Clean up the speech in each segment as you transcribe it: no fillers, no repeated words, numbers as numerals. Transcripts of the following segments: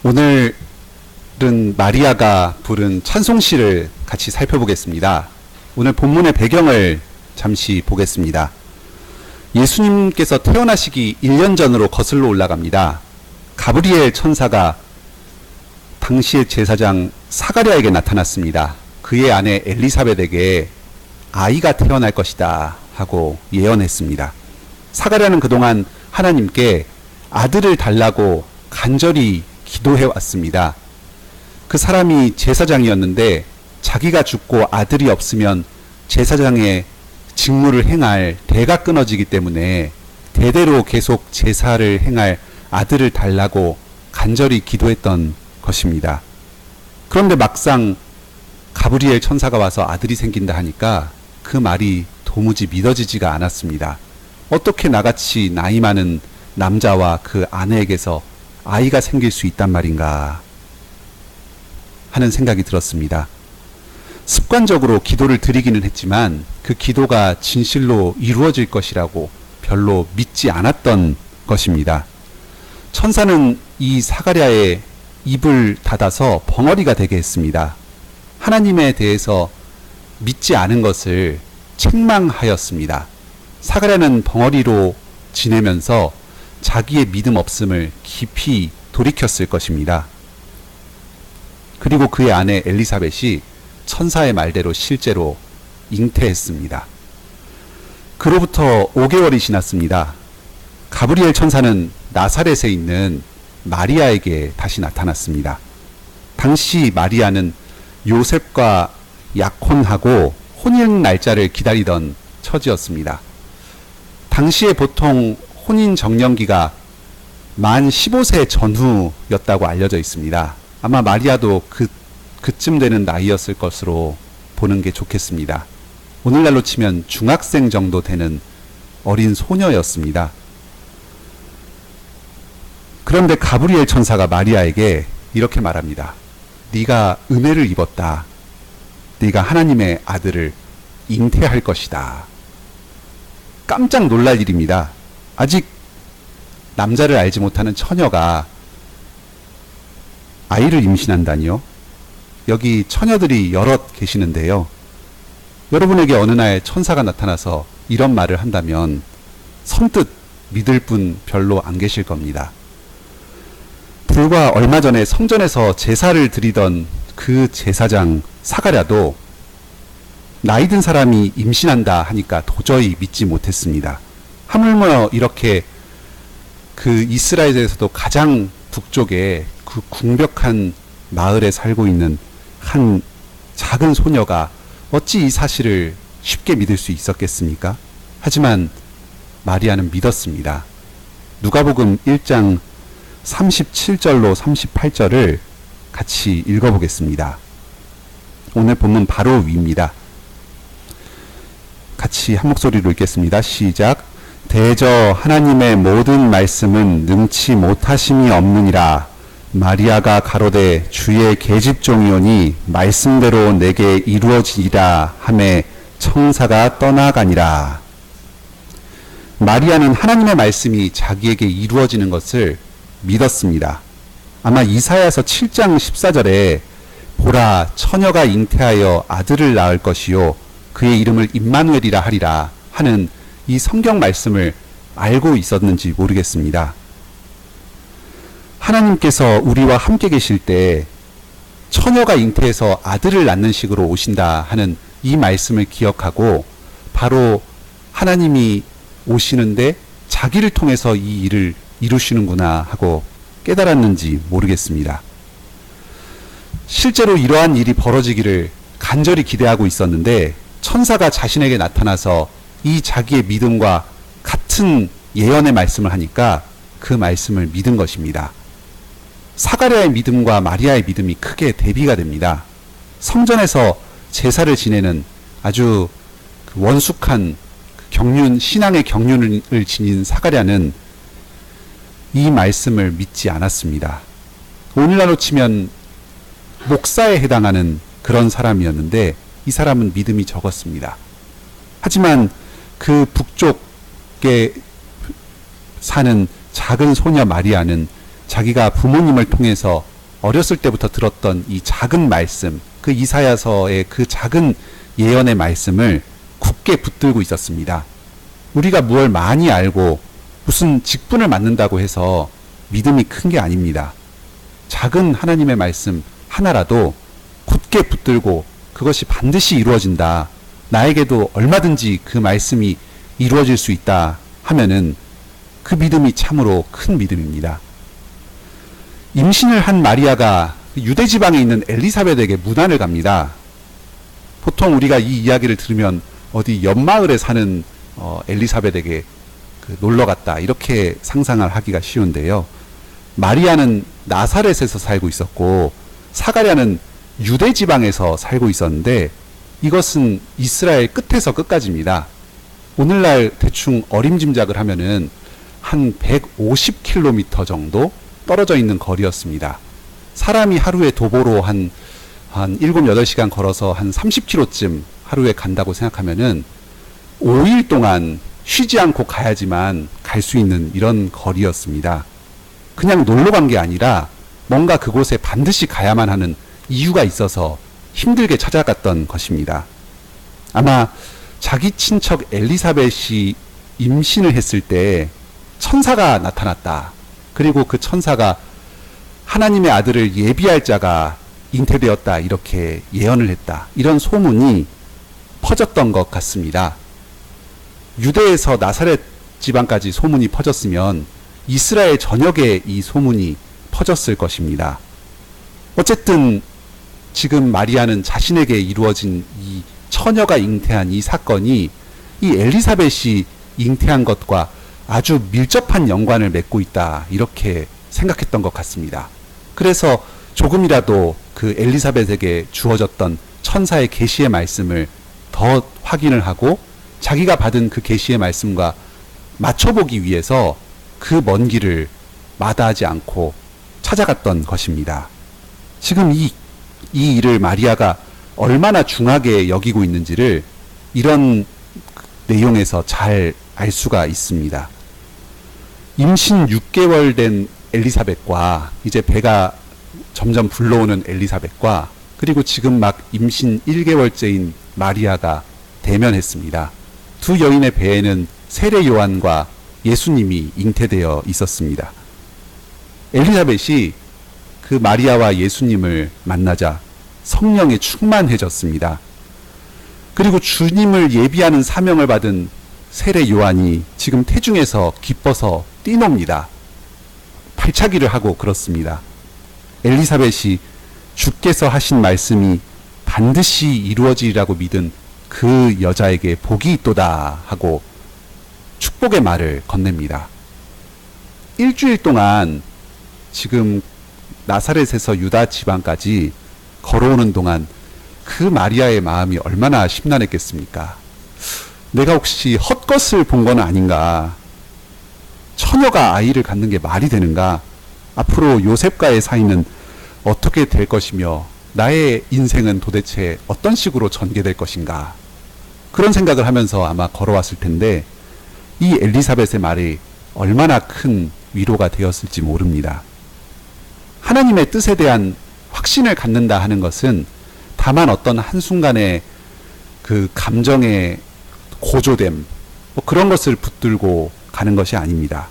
오늘은 마리아가 부른 찬송시를 같이 살펴보겠습니다. 오늘 본문의 배경을 잠시 보겠습니다. 예수님께서 태어나시기 1년 전으로 거슬러 올라갑니다. 가브리엘 천사가 당시의 제사장 사가랴에게 나타났습니다. 그의 아내 엘리사벳에게 아이가 태어날 것이다 하고 예언했습니다. 사가랴는 그동안 하나님께 아들을 달라고 간절히 기도해 왔습니다. 그 사람이 제사장이었는데 자기가 죽고 아들이 없으면 제사장의 직무를 행할 대가 끊어지기 때문에 대대로 계속 제사를 행할 아들을 달라고 간절히 기도했던 것입니다. 그런데 막상 가브리엘 천사가 와서 아들이 생긴다 하니까 그 말이 도무지 믿어지지가 않았습니다. 어떻게 나같이 나이 많은 남자와 그 아내에게서 아이가 생길 수 있단 말인가 하는 생각이 들었습니다. 습관적으로 기도를 드리기는 했지만 그 기도가 진실로 이루어질 것이라고 별로 믿지 않았던 것입니다. 천사는 이 사가랴의 입을 닫아서 벙어리가 되게 했습니다. 하나님에 대해서 믿지 않은 것을 책망하였습니다. 사가랴는 벙어리로 지내면서 자기의 믿음 없음을 깊이 돌이켰을 것입니다. 그리고 그의 아내 엘리사벳이 천사의 말대로 실제로 잉태했습니다. 그로부터 5개월이 지났습니다. 가브리엘 천사는 나사렛에 있는 마리아에게 다시 나타났습니다. 당시 마리아는 요셉과 약혼하고 혼인 날짜를 기다리던 처지였습니다. 당시에 보통 혼인 정년기가 만 15세 전후였다고 알려져 있습니다. 아마 마리아도 그쯤 되는 나이였을 것으로 보는 게 좋겠습니다. 오늘날로 치면 중학생 정도 되는 어린 소녀였습니다. 그런데 가브리엘 천사가 마리아에게 이렇게 말합니다. 네가 은혜를 입었다. 네가 하나님의 아들을 잉태할 것이다. 깜짝 놀랄 일입니다. 아직 남자를 알지 못하는 처녀가 아이를 임신한다니요? 여기 처녀들이 여럿 계시는데요. 여러분에게 어느 날 천사가 나타나서 이런 말을 한다면 선뜻 믿을 분 별로 안 계실 겁니다. 불과 얼마 전에 성전에서 제사를 드리던 그 제사장 사가랴도 나이 든 사람이 임신한다 하니까 도저히 믿지 못했습니다. 하물며 이렇게 그 이스라엘에서도 가장 북쪽에 그 궁벽한 마을에 살고 있는 한 작은 소녀가 어찌 이 사실을 쉽게 믿을 수 있었겠습니까? 하지만 마리아는 믿었습니다. 누가복음 1장 37절로 38절을 같이 읽어보겠습니다. 오늘 본문 바로 위입니다. 같이 한 목소리로 읽겠습니다. 시작. 대저 하나님의 모든 말씀은 능치 못하심이 없느니라. 마리아가 가로되 주의 계집종이오니 말씀대로 내게 이루어지리라 하매 청사가 떠나가니라. 마리아는 하나님의 말씀이 자기에게 이루어지는 것을 믿었습니다. 아마 이사야서 7장 14절에 보라 처녀가 잉태하여 아들을 낳을 것이요 그의 이름을 임마누엘이라 하리라 하는 이 성경 말씀을 알고 있었는지 모르겠습니다. 하나님께서 우리와 함께 계실 때 처녀가 잉태해서 아들을 낳는 식으로 오신다 하는 이 말씀을 기억하고 바로 하나님이 오시는데 자기를 통해서 이 일을 이루시는구나 하고 깨달았는지 모르겠습니다. 실제로 이러한 일이 벌어지기를 간절히 기대하고 있었는데 천사가 자신에게 나타나서 이 자기의 믿음과 같은 예언의 말씀을 하니까 그 말씀을 믿은 것입니다. 사가랴의 믿음과 마리아의 믿음이 크게 대비가 됩니다. 성전에서 제사를 지내는 아주 원숙한 신앙의 경륜을 지닌 사가랴는 이 말씀을 믿지 않았습니다. 오늘날로 치면 목사에 해당하는 그런 사람이었는데 이 사람은 믿음이 적었습니다. 하지만 그 북쪽에 사는 작은 소녀 마리아는 자기가 부모님을 통해서 어렸을 때부터 들었던 이 작은 말씀, 그 이사야서의 그 작은 예언의 말씀을 굳게 붙들고 있었습니다. 우리가 무엇을 많이 알고 무슨 직분을 맡는다고 해서 믿음이 큰 게 아닙니다. 작은 하나님의 말씀 하나라도 굳게 붙들고 그것이 반드시 이루어진다. 나에게도 얼마든지 그 말씀이 이루어질 수 있다 하면은 그 믿음이 참으로 큰 믿음입니다. 임신을 한 마리아가 유대 지방에 있는 엘리사벳에게 문안을 갑니다. 보통 우리가 이 이야기를 들으면 어디 옆마을에 사는 엘리사벳에게 놀러 갔다 이렇게 상상을 하기가 쉬운데요. 마리아는 나사렛에서 살고 있었고 사가랴는 유대 지방에서 살고 있었는데 이것은 이스라엘 끝에서 끝까지입니다. 오늘날 대충 어림짐작을 하면은 한 150km 정도 떨어져 있는 거리였습니다. 사람이 하루에 도보로 한 7, 8시간 걸어서 한 30km쯤 하루에 간다고 생각하면은 5일 동안 쉬지 않고 가야지만 갈 수 있는 이런 거리였습니다. 그냥 놀러 간 게 아니라 뭔가 그곳에 반드시 가야만 하는 이유가 있어서 힘들게 찾아갔던 것입니다. 아마 자기 친척 엘리사벳이 임신을 했을 때 천사가 나타났다. 그리고 그 천사가 하나님의 아들을 예비할 자가 잉태되었다. 이렇게 예언을 했다. 이런 소문이 퍼졌던 것 같습니다. 유대에서 나사렛 지방까지 소문이 퍼졌으면 이스라엘 전역에 이 소문이 퍼졌을 것입니다. 어쨌든 지금 마리아는 자신에게 이루어진 이 처녀가 잉태한 이 사건이 이 엘리사벳이 잉태한 것과 아주 밀접한 연관을 맺고 있다 이렇게 생각했던 것 같습니다. 그래서 조금이라도 그 엘리사벳에게 주어졌던 천사의 계시의 말씀을 더 확인을 하고 자기가 받은 그 계시의 말씀과 맞춰보기 위해서 그 먼 길을 마다하지 않고 찾아갔던 것입니다. 지금 이 일을 마리아가 얼마나 중하게 여기고 있는지를 이런 내용에서 잘 알 수가 있습니다. 임신 6개월 된 엘리사벳과 이제 배가 점점 불러오는 엘리사벳과 그리고 지금 막 임신 1개월째인 마리아가 대면했습니다. 두 여인의 배에는 세례 요한과 예수님이 잉태되어 있었습니다. 엘리사벳이 그 마리아와 예수님을 만나자 성령에 충만해졌습니다. 그리고 주님을 예비하는 사명을 받은 세례 요한이 지금 태중에서 기뻐서 뛰놉니다. 발차기를 하고 그렇습니다. 엘리사벳이 주께서 하신 말씀이 반드시 이루어지리라고 믿은 그 여자에게 복이 있도다 하고 축복의 말을 건넵니다. 일주일 동안 지금 나사렛에서 유다 지방까지 걸어오는 동안 그 마리아의 마음이 얼마나 심란했겠습니까? 내가 혹시 헛것을 본 건 아닌가? 처녀가 아이를 갖는 게 말이 되는가? 앞으로 요셉과의 사이는 어떻게 될 것이며 나의 인생은 도대체 어떤 식으로 전개될 것인가? 그런 생각을 하면서 아마 걸어왔을 텐데 이 엘리사벳의 말이 얼마나 큰 위로가 되었을지 모릅니다. 하나님의 뜻에 대한 확신을 갖는다 하는 것은 다만 어떤 한순간의 그 감정의 고조됨, 그런 것을 붙들고 가는 것이 아닙니다.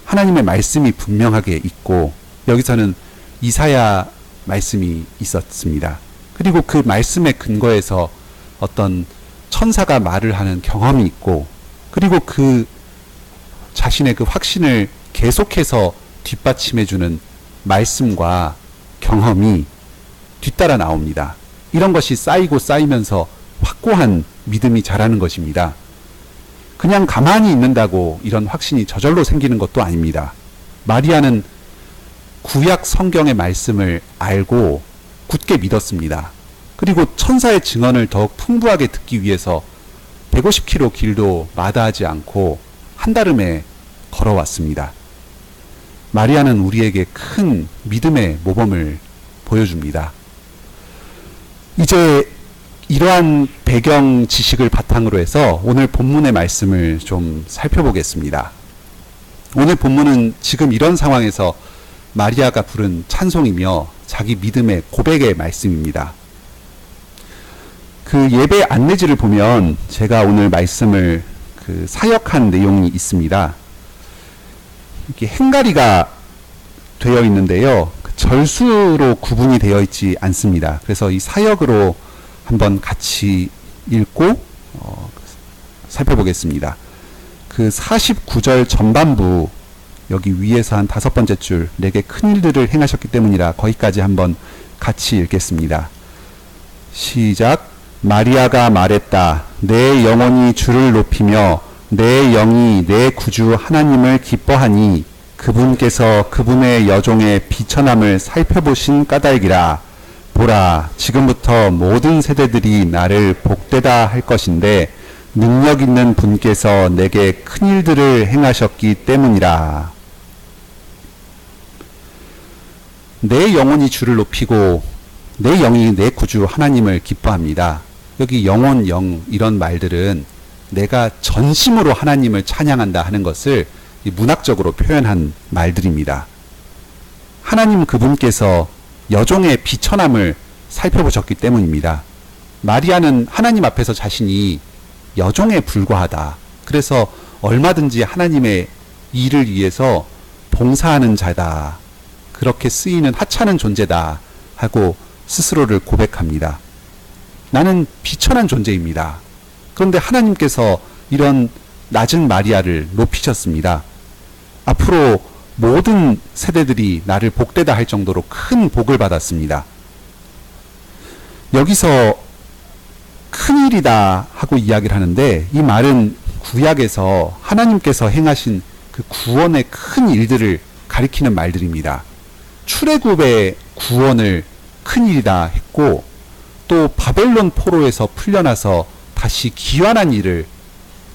하나님의 말씀이 분명하게 있고 여기서는 이사야 말씀이 있었습니다. 그리고 그 말씀의 근거에서 어떤 천사가 말을 하는 경험이 있고 그리고 그 자신의 그 확신을 계속해서 뒷받침해주는 말씀과 경험이 뒤따라 나옵니다. 이런 것이 쌓이고 쌓이면서 확고한 믿음이 자라는 것입니다. 그냥 가만히 있는다고 이런 확신이 저절로 생기는 것도 아닙니다. 마리아는 구약 성경의 말씀을 알고 굳게 믿었습니다. 그리고 천사의 증언을 더욱 풍부하게 듣기 위해서 150km 길도 마다하지 않고 한달음에 걸어왔습니다. 마리아는 우리에게 큰 믿음의 모범을 보여줍니다. 이제 이러한 배경 지식을 바탕으로 해서 오늘 본문의 말씀을 좀 살펴보겠습니다. 오늘 본문은 지금 이런 상황에서 마리아가 부른 찬송이며 자기 믿음의 고백의 말씀입니다. 그 예배 안내지를 보면 제가 오늘 말씀을 사역한 내용이 있습니다. 이렇게 행가리가 되어 있는데요. 절수로 구분이 되어 있지 않습니다. 그래서 이 사역으로 한번 같이 읽고 살펴보겠습니다. 그 49절 전반부 여기 위에서 한 5번째 줄 내게 큰 일들을 행하셨기 때문이라 거기까지 한번 같이 읽겠습니다. 시작. 마리아가 말했다. 내 영혼이 주를 높이며 내 영이 내 구주 하나님을 기뻐하니 그분께서 그분의 여종의 비천함을 살펴보신 까닭이라. 보라, 지금부터 모든 세대들이 나를 복되다 할 것인데 능력 있는 분께서 내게 큰 일들을 행하셨기 때문이라. 내 영혼이 주를 높이고 내 영이 내 구주 하나님을 기뻐합니다. 여기 영혼, 영 이런 말들은 내가 전심으로 하나님을 찬양한다 하는 것을 문학적으로 표현한 말들입니다. 하나님 그분께서 여종의 비천함을 살펴보셨기 때문입니다. 마리아는 하나님 앞에서 자신이 여종에 불과하다. 그래서 얼마든지 하나님의 일을 위해서 봉사하는 자다. 그렇게 쓰이는 하찮은 존재다 하고 스스로를 고백합니다. 나는 비천한 존재입니다. 그런데 하나님께서 이런 낮은 마리아를 높이셨습니다. 앞으로 모든 세대들이 나를 복되다 할 정도로 큰 복을 받았습니다. 여기서 큰일이다 하고 이야기를 하는데 이 말은 구약에서 하나님께서 행하신 그 구원의 큰 일들을 가리키는 말들입니다. 출애굽의 구원을 큰일이다 했고 또 바벨론 포로에서 풀려나서 다시 귀환한 일을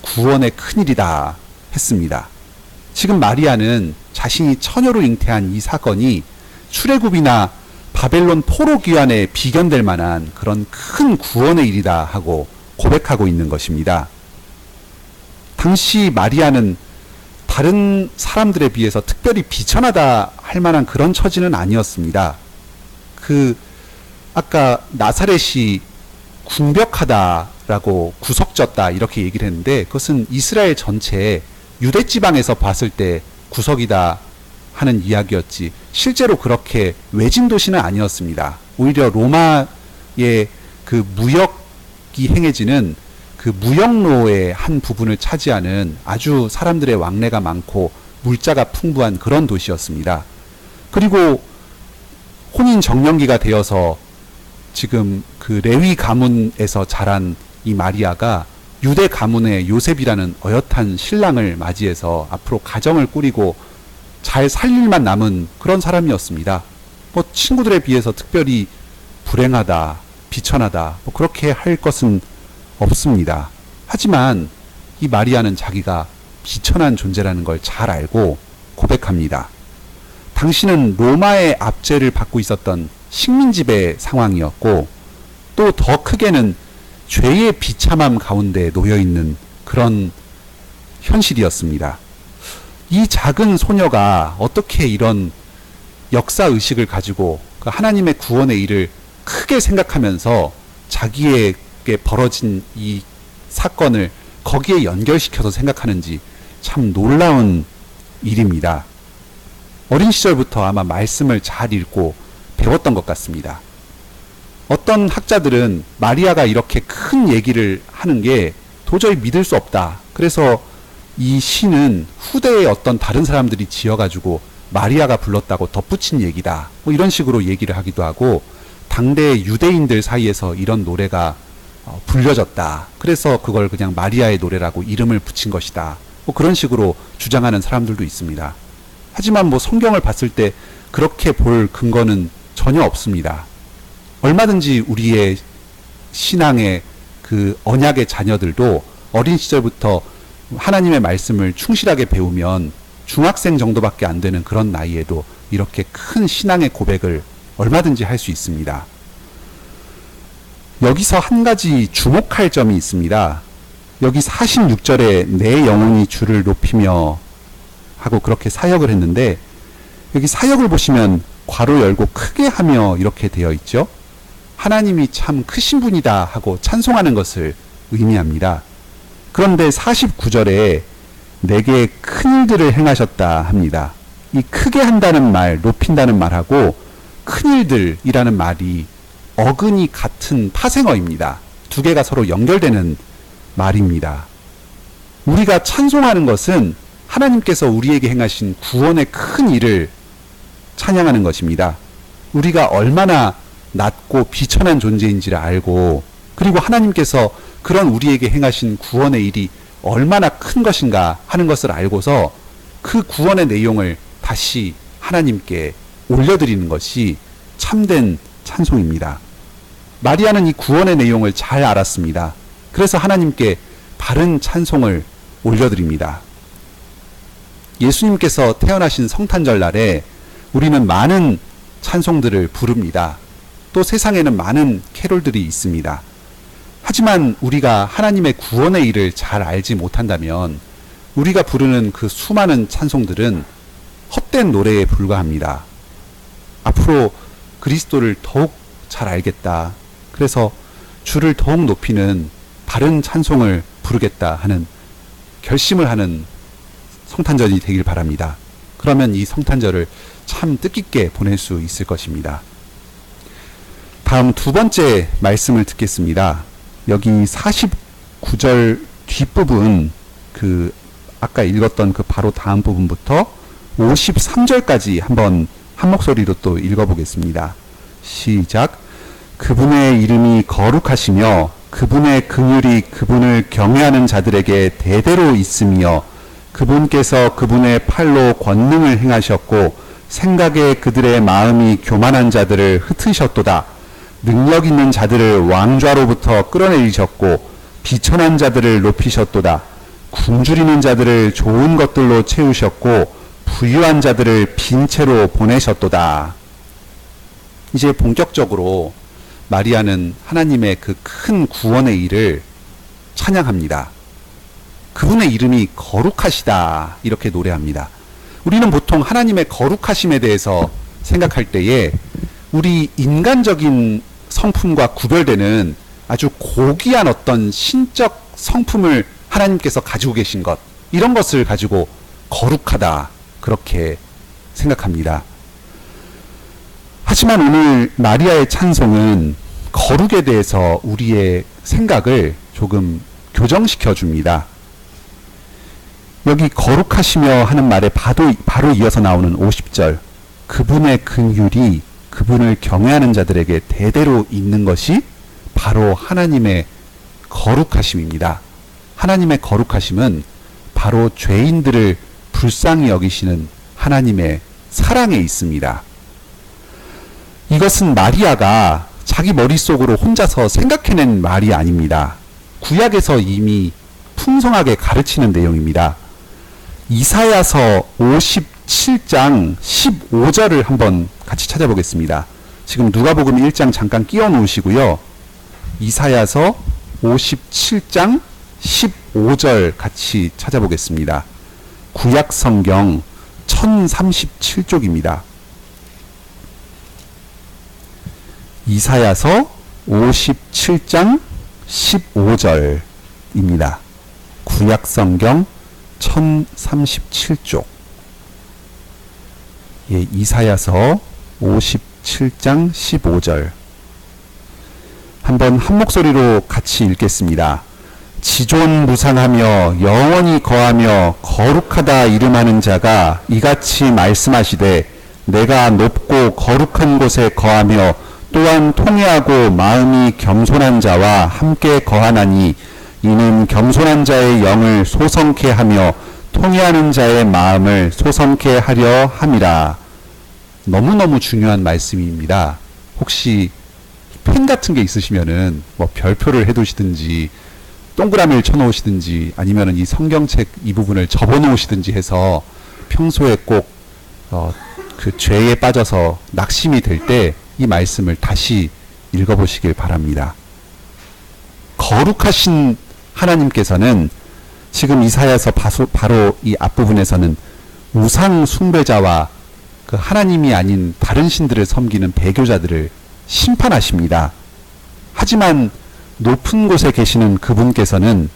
구원의 큰일이다 했습니다. 지금 마리아는 자신이 처녀로 잉태한 이 사건이 출애굽이나 바벨론 포로 귀환에 비견될 만한 그런 큰 구원의 일이다 하고 고백하고 있는 것입니다. 당시 마리아는 다른 사람들에 비해서 특별히 비천하다 할 만한 그런 처지는 아니었습니다. 아까 나사렛이 궁벽하다라고 구석졌다 이렇게 얘기를 했는데 그것은 이스라엘 전체에 유대 지방에서 봤을 때 구석이다 하는 이야기였지 실제로 그렇게 외진 도시는 아니었습니다. 오히려 로마의 그 무역이 행해지는 그 무역로의 한 부분을 차지하는 아주 사람들의 왕래가 많고 물자가 풍부한 그런 도시였습니다. 그리고 혼인 정년기가 되어서 지금 그 레위 가문에서 자란 이 마리아가 유대 가문의 요셉이라는 어엿한 신랑을 맞이해서 앞으로 가정을 꾸리고 잘 살 일만 남은 그런 사람이었습니다. 뭐 친구들에 비해서 특별히 불행하다, 비천하다 뭐 그렇게 할 것은 없습니다. 하지만 이 마리아는 자기가 비천한 존재라는 걸 잘 알고 고백합니다. 당신은 로마의 압제를 받고 있었던 식민지배 상황이었고 또 더 크게는 죄의 비참함 가운데 놓여있는 그런 현실이었습니다. 이 작은 소녀가 어떻게 이런 역사의식을 가지고 하나님의 구원의 일을 크게 생각하면서 자기에게 벌어진 이 사건을 거기에 연결시켜서 생각하는지 참 놀라운 일입니다. 어린 시절부터 아마 말씀을 잘 읽고 배웠던 것 같습니다. 어떤 학자들은 마리아가 이렇게 큰 얘기를 하는 게 도저히 믿을 수 없다. 그래서 이 시는 후대에 어떤 다른 사람들이 지어가지고 마리아가 불렀다고 덧붙인 얘기다. 뭐 이런 식으로 얘기를 하기도 하고 당대 유대인들 사이에서 이런 노래가 불려졌다. 그래서 그걸 그냥 마리아의 노래라고 이름을 붙인 것이다. 뭐 그런 식으로 주장하는 사람들도 있습니다. 하지만 뭐 성경을 봤을 때 그렇게 볼 근거는 전혀 없습니다. 얼마든지 우리의 신앙의 그 언약의 자녀들도 어린 시절부터 하나님의 말씀을 충실하게 배우면 중학생 정도밖에 안 되는 그런 나이에도 이렇게 큰 신앙의 고백을 얼마든지 할 수 있습니다. 여기서 한 가지 주목할 점이 있습니다. 여기 46절에 내 영혼이 주를 높이며 하고 그렇게 사역을 했는데 여기 사역을 보시면 괄호 열고 크게 하며 이렇게 되어 있죠. 하나님이 참 크신 분이다 하고 찬송하는 것을 의미합니다. 그런데 49절에 내게 큰 일들을 행하셨다 합니다. 이 크게 한다는 말, 높인다는 말하고 큰 일들이라는 말이 어근이 같은 파생어입니다. 두 개가 서로 연결되는 말입니다. 우리가 찬송하는 것은 하나님께서 우리에게 행하신 구원의 큰 일을 찬양하는 것입니다. 우리가 얼마나 낮고 비천한 존재인지를 알고, 그리고 하나님께서 그런 우리에게 행하신 구원의 일이 얼마나 큰 것인가 하는 것을 알고서 그 구원의 내용을 다시 하나님께 올려드리는 것이 참된 찬송입니다. 마리아는 이 구원의 내용을 잘 알았습니다. 그래서 하나님께 바른 찬송을 올려드립니다. 예수님께서 태어나신 성탄절 날에 우리는 많은 찬송들을 부릅니다. 또 세상에는 많은 캐롤들이 있습니다. 하지만 우리가 하나님의 구원의 일을 잘 알지 못한다면 우리가 부르는 그 수많은 찬송들은 헛된 노래에 불과합니다. 앞으로 그리스도를 더욱 잘 알겠다. 그래서 주를 더욱 높이는 바른 찬송을 부르겠다 하는 결심을 하는 성탄절이 되길 바랍니다. 그러면 이 성탄절을 참 뜻깊게 보낼 수 있을 것입니다. 다음 두 번째 말씀을 듣겠습니다. 여기 49절 뒷부분, 아까 읽었던 그 바로 다음 부분부터 53절까지 한번 한 목소리로 또 읽어보겠습니다. 시작. 그분의 이름이 거룩하시며 그분의 긍휼이 그분을 경외하는 자들에게 대대로 있으며 그분께서 그분의 팔로 권능을 행하셨고 생각에 그들의 마음이 교만한 자들을 흩으셨도다. 능력 있는 자들을 왕좌로부터 끌어내리셨고 비천한 자들을 높이셨도다. 굶주리는 자들을 좋은 것들로 채우셨고 부유한 자들을 빈 채로 보내셨도다. 이제 본격적으로 마리아는 하나님의 그 큰 구원의 일을 찬양합니다. 그분의 이름이 거룩하시다 이렇게 노래합니다. 우리는 보통 하나님의 거룩하심에 대해서 생각할 때에 우리 인간적인 성품과 구별되는 아주 고귀한 어떤 신적 성품을 하나님께서 가지고 계신 것, 이런 것을 가지고 거룩하다 그렇게 생각합니다. 하지만 오늘 마리아의 찬송은 거룩에 대해서 우리의 생각을 조금 교정시켜 줍니다. 여기 거룩하시며 하는 말에 바로 이어서 나오는 50절, 그분의 긍휼이 그분을 경외하는 자들에게 대대로 있는 것이 바로 하나님의 거룩하심입니다. 하나님의 거룩하심은 바로 죄인들을 불쌍히 여기시는 하나님의 사랑에 있습니다. 이것은 마리아가 자기 머릿속으로 혼자서 생각해낸 말이 아닙니다. 구약에서 이미 풍성하게 가르치는 내용입니다. 이사야서 57장 15절을 한번 같이 찾아보겠습니다. 지금 누가복음 1장 잠깐 끼워 놓으시고요. 이사야서 57장 15절 같이 찾아보겠습니다. 구약 성경 1037쪽입니다. 이사야서 57장 15절입니다. 구약 성경 1037쪽. 예, 이사야서 57장 15절. 한번 한 목소리로 같이 읽겠습니다. 지존무상하며 영원히 거하며 거룩하다 이름하는 자가 이같이 말씀하시되 내가 높고 거룩한 곳에 거하며 또한 통회하고 마음이 겸손한 자와 함께 거하나니 이는 겸손한 자의 영을 소성케 하며 통회하는 자의 마음을 소성케 하려 함이라. 너무너무 중요한 말씀입니다. 혹시 펜 같은 게 있으시면은 뭐 별표를 해두시든지 동그라미를 쳐놓으시든지 아니면은 이 성경책 이 부분을 접어놓으시든지 해서 평소에 꼭 그 죄에 빠져서 낙심이 될 때 이 말씀을 다시 읽어보시길 바랍니다. 거룩하신 하나님께서는 지금 이사야서 바로 이 앞부분에서는 우상 숭배자와 그 하나님이 아닌 다른 신들을 섬기는 배교자들을 심판하십니다. 하지만 높은 곳에 계시는 그분께서는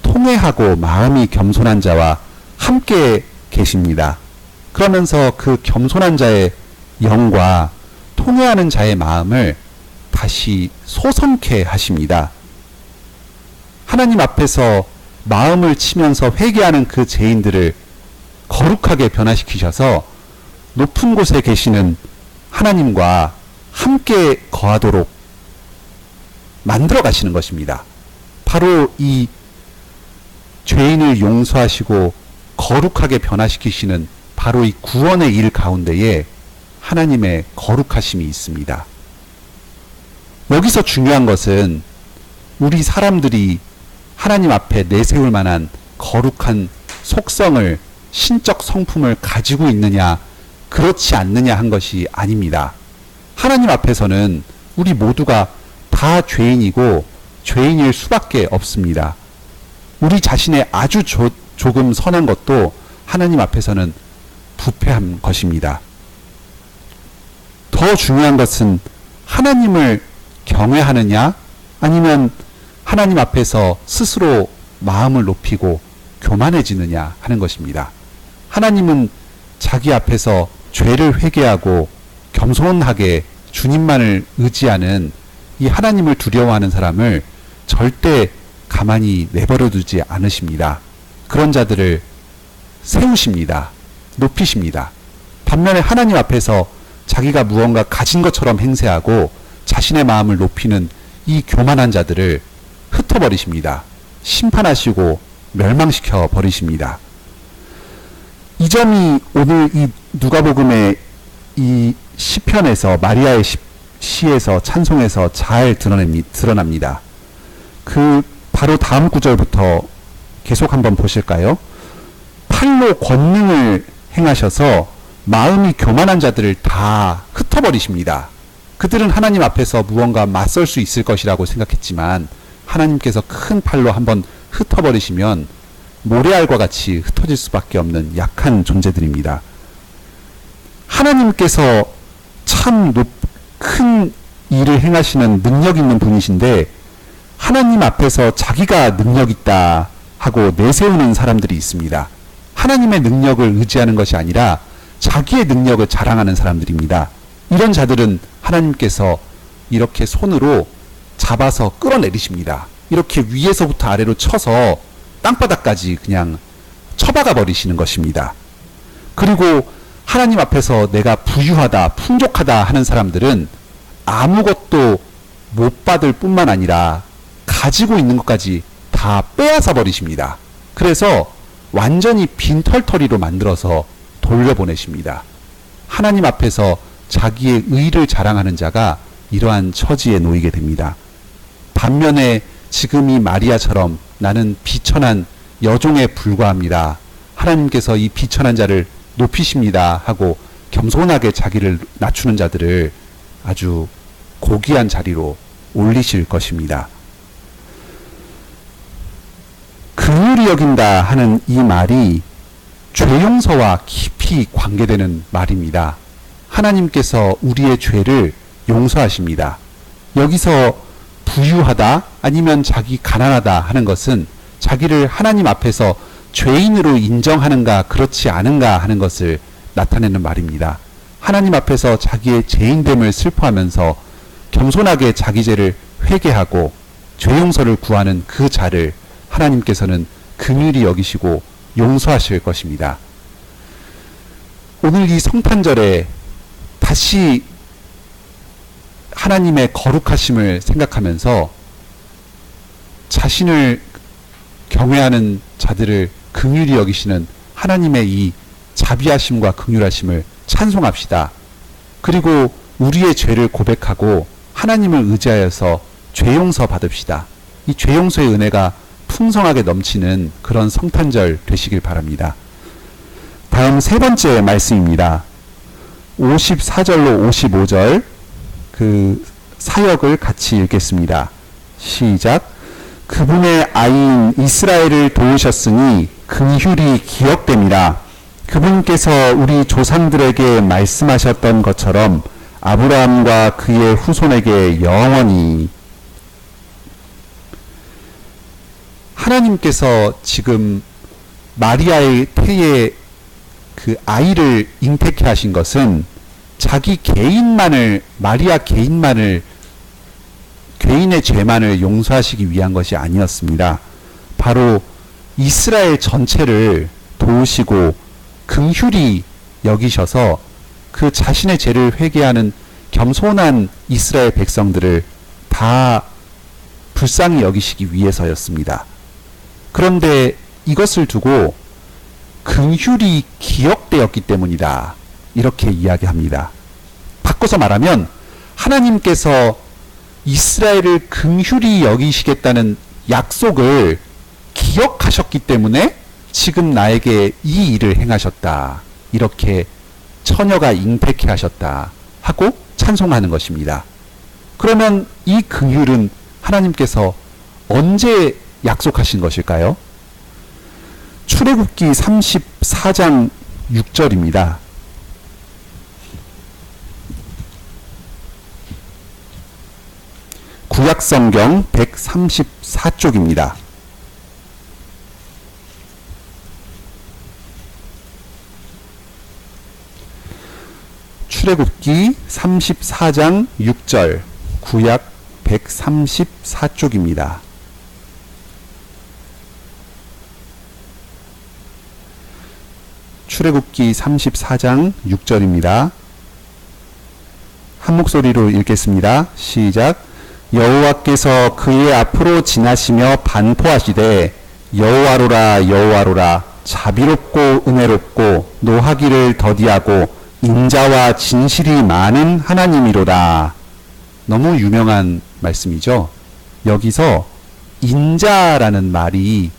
통회하고 마음이 겸손한 자와 함께 계십니다. 그러면서 그 겸손한 자의 영과 통회하는 자의 마음을 다시 소성케 하십니다. 하나님 앞에서 마음을 치면서 회개하는 그 죄인들을 거룩하게 변화시키셔서 높은 곳에 계시는 하나님과 함께 거하도록 만들어 가시는 것입니다. 바로 이 죄인을 용서하시고 거룩하게 변화시키시는 바로 이 구원의 일 가운데에 하나님의 거룩하심이 있습니다. 여기서 중요한 것은 우리 사람들이 하나님 앞에 내세울 만한 거룩한 속성을, 신적 성품을 가지고 있느냐 그렇지 않느냐 한 것이 아닙니다. 하나님 앞에서는 우리 모두가 다 죄인이고 죄인일 수밖에 없습니다. 우리 자신의 아주 조금 선한 것도 하나님 앞에서는 부패한 것입니다. 더 중요한 것은 하나님을 경외하느냐 아니면 하나님 앞에서 스스로 마음을 높이고 교만해지느냐 하는 것입니다. 하나님은 자기 앞에서 죄를 회개하고 겸손하게 주님만을 의지하는 이 하나님을 두려워하는 사람을 절대 가만히 내버려 두지 않으십니다. 그런 자들을 세우십니다. 높이십니다. 반면에 하나님 앞에서 자기가 무언가 가진 것처럼 행세하고 자신의 마음을 높이는 이 교만한 자들을 흩어버리십니다. 심판하시고 멸망시켜 버리십니다. 이 점이 오늘 이 누가복음의 이 시편에서 마리아의 시에서 찬송에서 잘 드러납니다. 그 바로 다음 구절부터 계속 한번 보실까요? 팔로 권능을 행하셔서 마음이 교만한 자들을 다 흩어버리십니다. 그들은 하나님 앞에서 무언가 맞설 수 있을 것이라고 생각했지만 하나님께서 큰 팔로 한번 흩어버리시면 모래알과 같이 흩어질 수밖에 없는 약한 존재들입니다. 하나님께서 참 큰 일을 행하시는 능력 있는 분이신데 하나님 앞에서 자기가 능력 있다 하고 내세우는 사람들이 있습니다. 하나님의 능력을 의지하는 것이 아니라 자기의 능력을 자랑하는 사람들입니다. 이런 자들은 하나님께서 이렇게 손으로 잡아서 끌어내리십니다. 이렇게 위에서부터 아래로 쳐서 땅바닥까지 그냥 쳐박아 버리시는 것입니다. 그리고 하나님 앞에서 내가 부유하다, 풍족하다 하는 사람들은 아무것도 못 받을 뿐만 아니라 가지고 있는 것까지 다 빼앗아 버리십니다. 그래서 완전히 빈털터리로 만들어서 돌려보내십니다. 하나님 앞에서 자기의 의를 자랑하는 자가 이러한 처지에 놓이게 됩니다. 반면에 지금 이 마리아처럼 나는 비천한 여종에 불과합니다. 하나님께서 이 비천한 자를 높이십니다 하고 겸손하게 자기를 낮추는 자들을 아주 고귀한 자리로 올리실 것입니다. 긍휼히 여긴다 하는 이 말이 죄 용서와 깊이 관계되는 말입니다. 하나님께서 우리의 죄를 용서하십니다. 여기서 부유하다 아니면 자기 가난하다 하는 것은 자기를 하나님 앞에서 죄인으로 인정하는가 그렇지 않은가 하는 것을 나타내는 말입니다. 하나님 앞에서 자기의 죄인됨을 슬퍼하면서 겸손하게 자기 죄를 회개하고 죄 용서를 구하는 그 자를 하나님께서는 긍휼히 여기시고 용서하실 것입니다. 오늘 이 성탄절에 다시 하나님의 거룩하심을 생각하면서 자신을 경외하는 자들을 긍휼히 여기시는 하나님의 이 자비하심과 긍휼하심을 찬송합시다. 그리고 우리의 죄를 고백하고 하나님을 의지하여서 죄 용서 받읍시다. 이 죄 용서의 은혜가 풍성하게 넘치는 그런 성탄절 되시길 바랍니다. 다음 세 번째 말씀입니다. 54절로 55절 그 사역을 같이 읽겠습니다. 시작. 그분의 아이인 이스라엘을 도우셨으니 긍휼이 기억됨이라. 그분께서 우리 조상들에게 말씀하셨던 것처럼 아브라함과 그의 후손에게 영원히, 하나님께서 지금 마리아의 태에 그 아이를 잉태케 하신 것은 자기 개인만을, 마리아 개인만을, 개인의 죄만을 용서하시기 위한 것이 아니었습니다. 바로 이스라엘 전체를 도우시고 긍휼히 여기셔서 그 자신의 죄를 회개하는 겸손한 이스라엘 백성들을 다 불쌍히 여기시기 위해서였습니다. 그런데 이것을 두고 긍휼이 기억되었기 때문이다, 이렇게 이야기합니다. 바꿔서 말하면 하나님께서 이스라엘을 긍휼히 여기시겠다는 약속을 기억하셨기 때문에 지금 나에게 이 일을 행하셨다, 이렇게 처녀가 잉태케 하셨다 하고 찬송하는 것입니다. 그러면 이 긍휼은 하나님께서 언제 약속하신 것일까요? 출애굽기 34장 6절입니다. 구약성경 134쪽입니다. 출애굽기 34장 6절, 구약 134쪽입니다. 출애굽기 34장 6절입니다. 한 목소리로 읽겠습니다. 시작. 여호와께서 그의 앞으로 지나시며 반포하시되 여호와로라 여호와로라 자비롭고 은혜롭고 노하기를 더디하고 인자와 진실이 많은 하나님이로다. 너무 유명한 말씀이죠. 여기서 인자라는 말이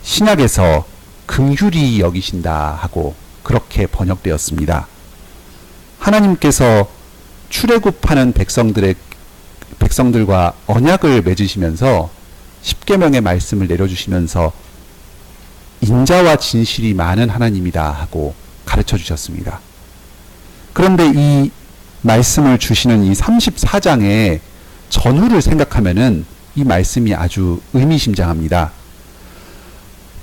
신약에서 긍휼히 여기신다 하고 그렇게 번역되었습니다. 하나님께서 출애굽하는 백성들과 언약을 맺으시면서 십계명의 말씀을 내려주시면서 인자와 진실이 많은 하나님이다 하고 가르쳐 주셨습니다. 그런데 이 말씀을 주시는 이 34장의 전후를 생각하면은 이 말씀이 아주 의미심장합니다.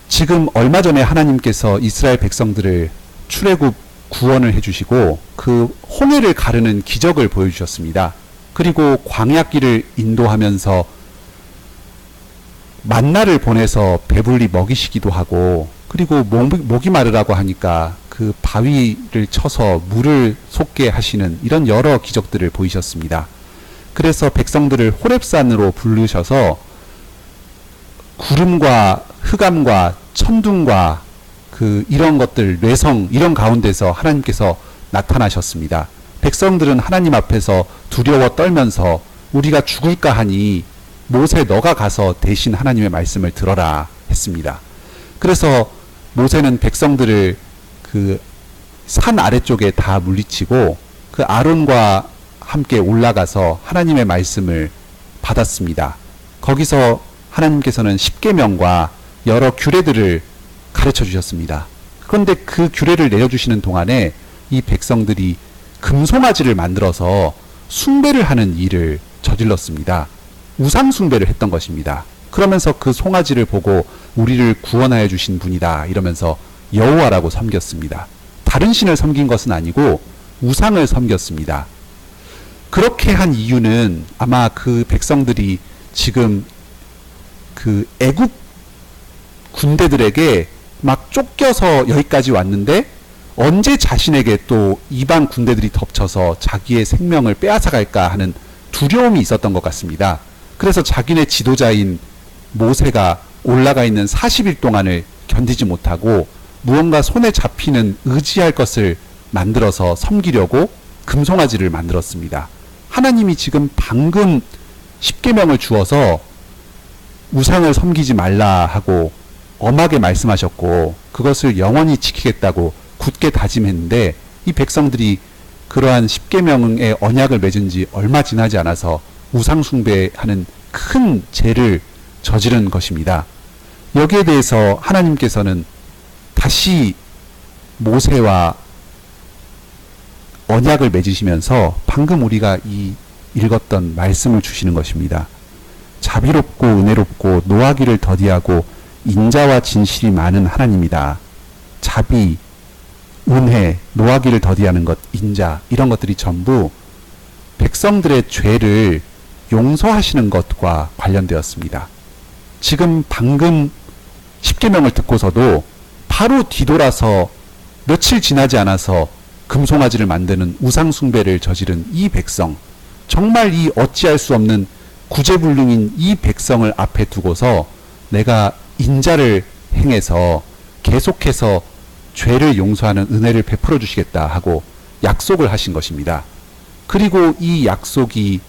지금 얼마 전에 하나님께서 이스라엘 백성들을 출애굽 구원을 해주시고 그 홍해를 가르는 기적을 보여주셨습니다. 그리고 광야길을 인도하면서 만나를 보내서 배불리 먹이시기도 하고, 그리고 목이 마르라고 하니까 그 바위를 쳐서 물을 솟게 하시는 이런 여러 기적들을 보이셨습니다. 그래서 백성들을 호렙산으로 부르셔서 구름과 흑암과 천둥과 이런 것들, 뇌성, 이런 가운데서 하나님께서 나타나셨습니다. 백성들은 하나님 앞에서 두려워 떨면서 우리가 죽을까 하니 모세 너가 가서 대신 하나님의 말씀을 들어라 했습니다. 그래서 모세는 백성들을 그 산 아래쪽에 다 물리치고 그 아론과 함께 올라가서 하나님의 말씀을 받았습니다. 거기서 하나님께서는 십계명과 여러 규례들을 가르쳐 주셨습니다. 그런데 그 규례를 내려주시는 동안에 이 백성들이 금송아지를 만들어서 숭배를 하는 일을 저질렀습니다. 우상 숭배를 했던 것입니다. 그러면서 그 송아지를 보고 우리를 구원하여 주신 분이다 이러면서 여호와라고 섬겼습니다. 다른 신을 섬긴 것은 아니고 우상을 섬겼습니다. 그렇게 한 이유는 아마 그 백성들이 지금 그 애국 군대들에게 막 쫓겨서 여기까지 왔는데 언제 자신에게 또 이방 군대들이 덮쳐서 자기의 생명을 빼앗아갈까 하는 두려움이 있었던 것 같습니다. 그래서 자기네 지도자인 모세가 올라가 있는 40일 동안을 견디지 못하고 무언가 손에 잡히는 의지할 것을 만들어서 섬기려고 금송아지를 만들었습니다. 하나님이 지금 방금 십계명을 주어서 우상을 섬기지 말라 하고 엄하게 말씀하셨고 그것을 영원히 지키겠다고 굳게 다짐했는데 이 백성들이 그러한 십계명의 언약을 맺은 지 얼마 지나지 않아서 우상 숭배하는 큰 죄를 저지른 것입니다. 여기에 대해서 하나님께서는 다시 모세와 언약을 맺으시면서 방금 우리가 읽었던 말씀을 주시는 것입니다. 자비롭고 은혜롭고 노하기를 더디하고 인자와 진실이 많은 하나님이다. 자비, 은혜, 노하기를 더디하는 것, 인자, 이런 것들이 전부 백성들의 죄를 용서하시는 것과 관련되었습니다. 지금 방금 십계명을 듣고서도 바로 뒤돌아서 며칠 지나지 않아서 금송아지를 만드는 우상숭배를 저지른 이 백성, 정말 이 어찌할 수 없는 구제불능인 이 백성을 앞에 두고서 내가 인자를 행해서 계속해서 죄를 용서하는 은혜를 베풀어 주시겠다 하고 약속을 하신 것입니다. 그리고 이 약속이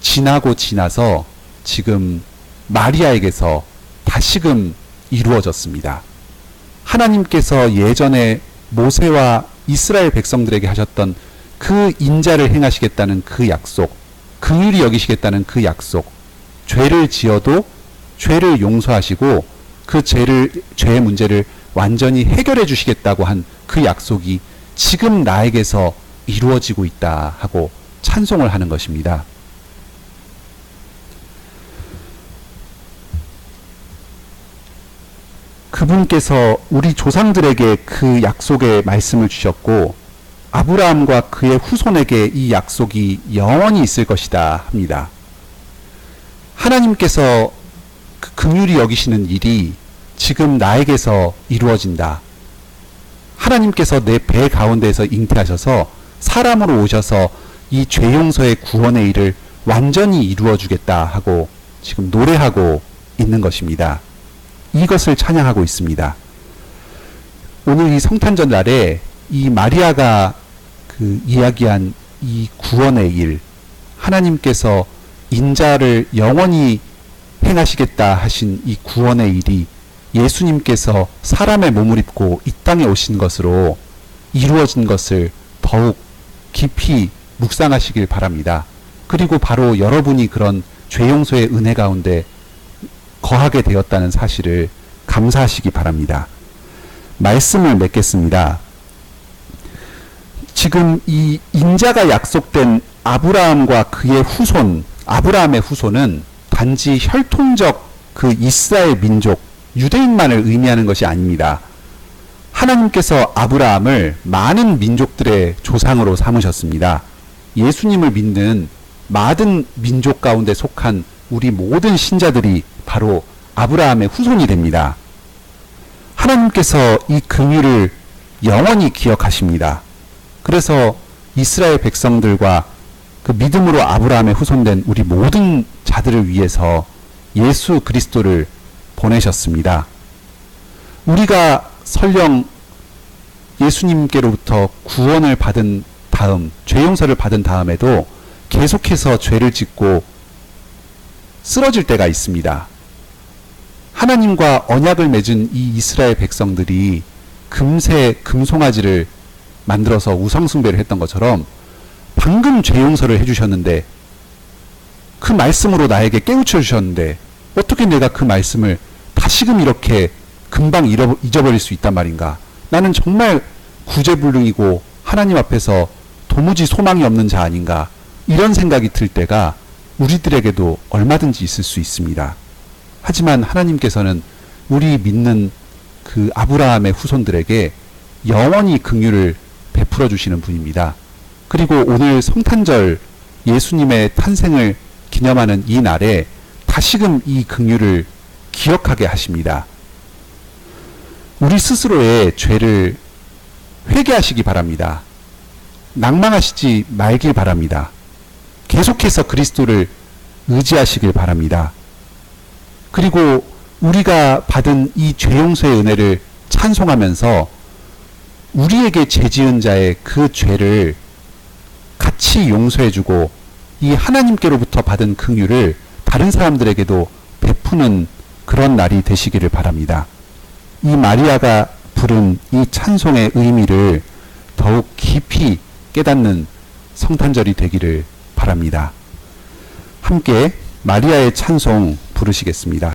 지나고 지나서 지금 마리아에게서 다시금 이루어졌습니다. 하나님께서 예전에 모세와 이스라엘 백성들에게 하셨던 그 인자를 행하시겠다는 그 약속, 긍휼히 여기시겠다는 그 약속, 죄를 지어도 죄를 용서하시고 그 죄의 문제를 완전히 해결해 주시겠다고 한 그 약속이 지금 나에게서 이루어지고 있다 하고 찬송을 하는 것입니다. 그분께서 우리 조상들에게 그 약속의 말씀을 주셨고 아브라함과 그의 후손에게 이 약속이 영원히 있을 것이다 합니다. 하나님께서 그 긍휼히 여기시는 일이 지금 나에게서 이루어진다. 하나님께서 내 배 가운데에서 잉태하셔서 사람으로 오셔서 이 죄 용서의 구원의 일을 완전히 이루어 주겠다 하고 지금 노래하고 있는 것입니다. 이것을 찬양하고 있습니다. 오늘 이 성탄절 날에 이 마리아가 그 이야기한 이 구원의 일, 하나님께서 인자를 영원히 행하시겠다 하신 이 구원의 일이 예수님께서 사람의 몸을 입고 이 땅에 오신 것으로 이루어진 것을 더욱 깊이 묵상하시길 바랍니다. 그리고 바로 여러분이 그런 죄 용서의 은혜 가운데 거하게 되었다는 사실을 감사하시기 바랍니다. 말씀을 맺겠습니다. 지금 이 인자가 약속된 아브라함과 그의 후손, 아브라함의 후손은 단지 혈통적 그 이스라엘 민족, 유대인만을 의미하는 것이 아닙니다. 하나님께서 아브라함을 많은 민족들의 조상으로 삼으셨습니다. 예수님을 믿는 많은 민족 가운데 속한 우리 모든 신자들이 바로 아브라함의 후손이 됩니다. 하나님께서 이 긍휼을 영원히 기억하십니다. 그래서 이스라엘 백성들과 그 믿음으로 아브라함의 후손된 우리 모든 자들을 위해서 예수 그리스도를 보내셨습니다. 우리가 설령 예수님께로부터 구원을 받은 다음, 죄 용서를 받은 다음에도 계속해서 죄를 짓고 쓰러질 때가 있습니다. 하나님과 언약을 맺은 이 이스라엘 백성들이 금세 금송아지를 만들어서 우상숭배를 했던 것처럼 방금 죄 용서를 해주셨는데 그 말씀으로 나에게 깨우쳐 주셨는데 어떻게 내가 그 말씀을 다시금 이렇게 금방 잊어버릴 수 있단 말인가. 나는 정말 구제불능이고 하나님 앞에서 도무지 소망이 없는 자 아닌가. 이런 생각이 들 때가 우리들에게도 얼마든지 있을 수 있습니다. 하지만 하나님께서는 우리 믿는 그 아브라함의 후손들에게 영원히 긍휼을 베풀어 주시는 분입니다. 그리고 오늘 성탄절 예수님의 탄생을 기념하는 이 날에 다시금 이 긍휼을 기억하게 하십니다. 우리 스스로의 죄를 회개하시기 바랍니다. 낭망하시지 말길 바랍니다. 계속해서 그리스도를 의지하시길 바랍니다. 그리고 우리가 받은 이 죄 용서의 은혜를 찬송하면서 우리에게 죄 지은 자의 그 죄를 같이 용서해주고 이 하나님께로부터 받은 긍휼을 다른 사람들에게도 베푸는 그런 날이 되시기를 바랍니다. 이 마리아가 부른 이 찬송의 의미를 더욱 깊이 깨닫는 성탄절이 되기를 바랍니다. 함께 마리아의 찬송 부르시겠습니다.